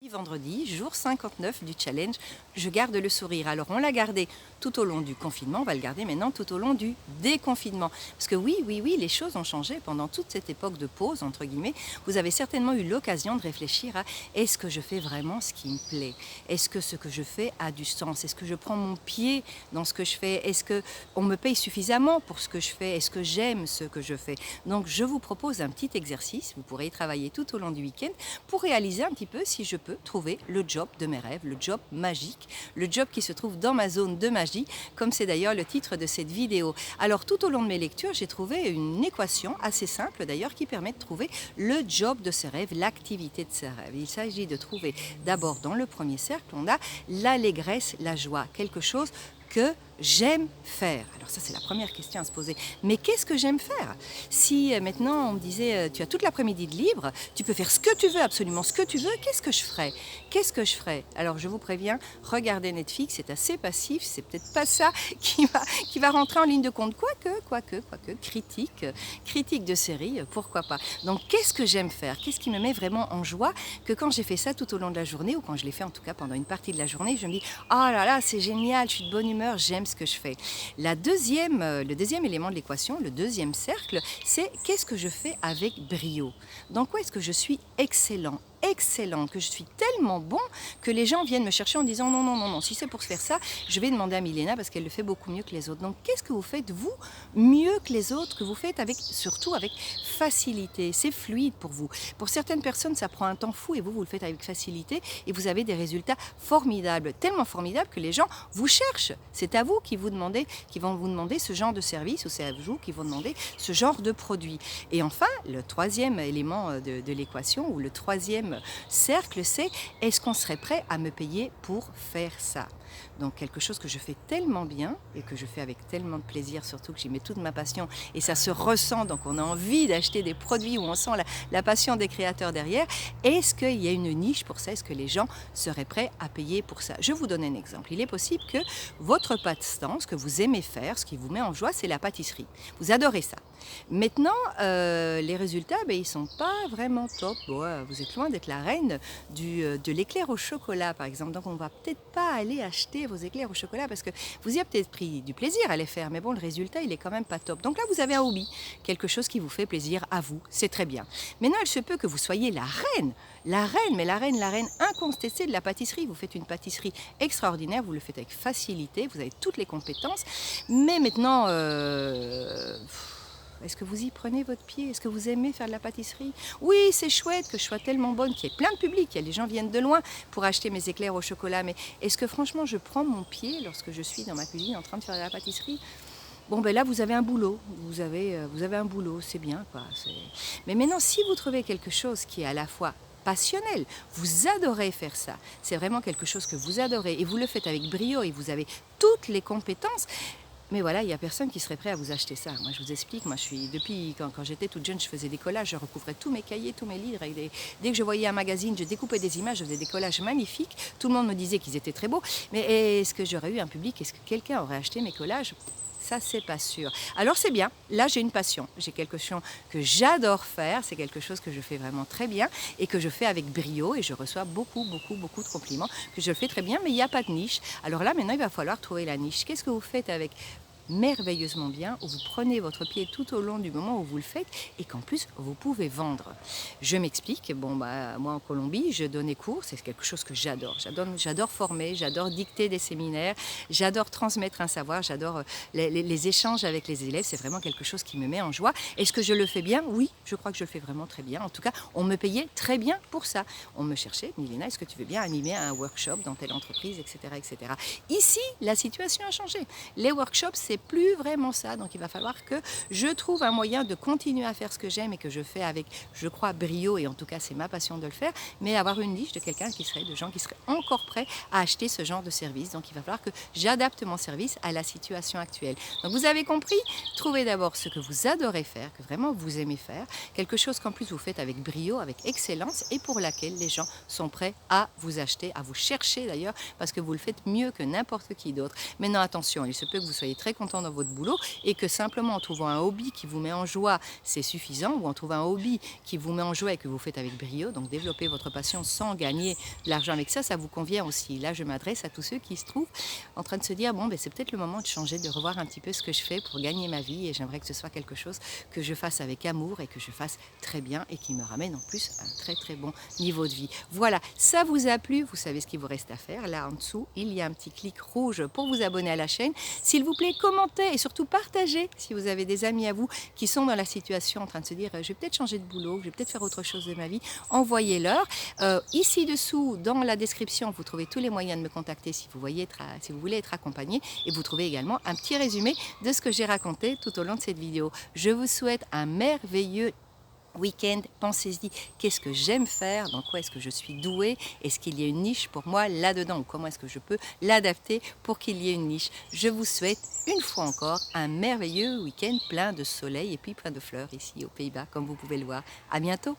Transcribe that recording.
Vendredi, jour 59 du challenge, je garde le sourire. Alors on l'a gardé tout au long du confinement, on va le garder maintenant tout au long du déconfinement. Parce que oui, les choses ont changé pendant toute cette époque de pause, entre guillemets. Vous avez certainement eu l'occasion de réfléchir à est-ce que je fais vraiment ce qui me plaît? Est-ce que ce que je fais a du sens? Est-ce que je prends mon pied dans ce que je fais? Est-ce qu'on me paye suffisamment pour ce que je fais? Est-ce que j'aime ce que je fais? Donc je vous propose un petit exercice, vous pourrez y travailler tout au long du week-end pour réaliser un petit peu si je peux trouver le job de mes rêves, le job magique, le job qui se trouve dans ma zone de magie, comme c'est d'ailleurs le titre de cette vidéo. Alors tout au long de mes lectures, j'ai trouvé une équation assez simple d'ailleurs qui permet de trouver le job de ses rêves, l'activité de ses rêves. Il s'agit de trouver d'abord dans le premier cercle, on a l'allégresse, la joie, quelque chose que j'aime faire. Alors ça, c'est la première question à se poser. Mais qu'est-ce que j'aime faire? Si maintenant on me disait, tu as toute l'après-midi de libre, tu peux faire ce que tu veux, absolument ce que tu veux, qu'est-ce que je ferais? Qu'est-ce que je ferais? Alors je vous préviens, regardez Netflix, c'est assez passif, c'est peut-être pas ça qui va rentrer en ligne de compte. Quoique, critique de série, pourquoi pas. Donc qu'est-ce que j'aime faire? Qu'est-ce qui me met vraiment en joie? Que quand j'ai fait ça tout au long de la journée, ou quand je l'ai fait en tout cas pendant une partie de la journée, je me dis, oh là là, c'est génial, je suis de bonne humeur, j'aime ce que je fais. Le deuxième élément de l'équation, le deuxième cercle, c'est qu'est-ce que je fais avec brio? Dans quoi est-ce que je suis excellent, que je suis tellement bon que les gens viennent me chercher en disant non, si c'est pour se faire ça, je vais demander à Milena parce qu'elle le fait beaucoup mieux que les autres. Donc qu'est-ce que vous faites vous mieux que les autres, que vous faites surtout avec facilité? C'est fluide pour vous. Pour certaines personnes, ça prend un temps fou et vous le faites avec facilité et vous avez des résultats formidables, tellement formidables que les gens vous cherchent. C'est à vous qui vont vous demander ce genre de service ou c'est à vous qui vont demander ce genre de produit. Et enfin, le troisième élément de l'équation ou le troisième cercle, c'est est-ce qu'on serait prêt à me payer pour faire ça? Donc quelque chose que je fais tellement bien et que je fais avec tellement de plaisir, surtout que j'y mets toute ma passion et ça se ressent, donc on a envie d'acheter des produits où on sent la passion des créateurs derrière. Est-ce qu'il y a une niche pour ça? Est-ce que les gens seraient prêts à payer pour ça? Je vous donne un exemple. Il est possible que votre passe-temps, ce que vous aimez faire, ce qui vous met en joie, c'est la pâtisserie. Vous adorez ça. Maintenant, les résultats, ils ne sont pas vraiment top. Bon, vous êtes loin d'être la reine de l'éclair au chocolat, par exemple. Donc, on ne va peut-être pas aller acheter vos éclairs au chocolat parce que vous y avez peut-être pris du plaisir à les faire. Mais bon, le résultat, il est quand même pas top. Donc là, vous avez un hobby, quelque chose qui vous fait plaisir à vous. C'est très bien. Maintenant, il se peut que vous soyez la reine incontestée de la pâtisserie. Vous faites une pâtisserie extraordinaire, vous le faites avec facilité, vous avez toutes les compétences. Mais maintenant... est-ce que vous y prenez votre pied? Est-ce que vous aimez faire de la pâtisserie? Oui, c'est chouette que je sois tellement bonne, qu'il y ait plein de public, les gens viennent de loin pour acheter mes éclairs au chocolat. Mais est-ce que franchement je prends mon pied lorsque je suis dans ma cuisine en train de faire de la pâtisserie? Bon, là, vous avez un boulot. Vous avez un boulot, c'est bien, quoi. Mais maintenant, si vous trouvez quelque chose qui est à la fois passionnel, vous adorez faire ça, c'est vraiment quelque chose que vous adorez et vous le faites avec brio et vous avez toutes les compétences. Mais voilà, il n'y a personne qui serait prêt à vous acheter ça. Moi, je vous explique, depuis quand j'étais toute jeune, je faisais des collages, je recouvrais tous mes cahiers, tous mes livres. Dès que je voyais un magazine, je découpais des images, je faisais des collages magnifiques. Tout le monde me disait qu'ils étaient très beaux. Mais est-ce que j'aurais eu un public? Est-ce que quelqu'un aurait acheté mes collages? Ça, c'est pas sûr. Alors, c'est bien. Là, j'ai une passion. J'ai quelque chose que j'adore faire. C'est quelque chose que je fais vraiment très bien et que je fais avec brio. Et je reçois beaucoup de compliments que je le fais très bien, mais il n'y a pas de niche. Alors là, maintenant, il va falloir trouver la niche. Qu'est-ce que vous faites avec merveilleusement bien, où vous prenez votre pied tout au long du moment où vous le faites et qu'en plus vous pouvez vendre. Je m'explique, moi en Colombie, je donnais cours, c'est quelque chose que j'adore. J'adore former, j'adore dicter des séminaires, j'adore transmettre un savoir, j'adore les échanges avec les élèves, c'est vraiment quelque chose qui me met en joie. Est-ce que je le fais bien? Oui, je crois que je le fais vraiment très bien. En tout cas, on me payait très bien pour ça. On me cherchait, Milena, est-ce que tu veux bien animer un workshop dans telle entreprise, etc. Ici, la situation a changé. Les workshops, c'est plus vraiment ça. Donc il va falloir que je trouve un moyen de continuer à faire ce que j'aime et que je fais avec, je crois, brio, et en tout cas c'est ma passion de le faire, mais avoir une niche de gens qui seraient encore prêts à acheter ce genre de service. Donc il va falloir que j'adapte mon service à la situation actuelle. Donc vous avez compris, trouvez d'abord ce que vous adorez faire, que vraiment vous aimez faire, quelque chose qu'en plus vous faites avec brio, avec excellence et pour laquelle les gens sont prêts à vous acheter, à vous chercher d'ailleurs, parce que vous le faites mieux que n'importe qui d'autre. Maintenant attention, il se peut que vous soyez très content content dans votre boulot et que simplement en trouvant un hobby qui vous met en joie, c'est suffisant, ou en trouvant un hobby qui vous met en joie et que vous faites avec brio, donc développer votre passion sans gagner de l'argent avec ça, ça vous convient aussi. Là, je m'adresse à tous ceux qui se trouvent en train de se dire, bon, ben, c'est peut-être le moment de changer, de revoir un petit peu ce que je fais pour gagner ma vie et j'aimerais que ce soit quelque chose que je fasse avec amour et que je fasse très bien et qui me ramène en plus un très très bon niveau de vie. Voilà, ça vous a plu, vous savez ce qu'il vous reste à faire. Là en dessous, il y a un petit clic rouge pour vous abonner à la chaîne. S'il vous plaît, commentez et surtout partagez si vous avez des amis à vous qui sont dans la situation en train de se dire, je vais peut-être changer de boulot, je vais peut-être faire autre chose de ma vie, envoyez-leur. Ici dessous, dans la description, vous trouvez tous les moyens de me contacter si vous voulez être accompagné et vous trouvez également un petit résumé de ce que j'ai raconté tout au long de cette vidéo. Je vous souhaite un merveilleux week-end. Pensez-y, qu'est-ce que j'aime faire, dans quoi est-ce que je suis douée, est-ce qu'il y a une niche pour moi là-dedans ou comment est-ce que je peux l'adapter pour qu'il y ait une niche. Je vous souhaite une fois encore un merveilleux week-end plein de soleil et puis plein de fleurs ici aux Pays-Bas comme vous pouvez le voir. À bientôt.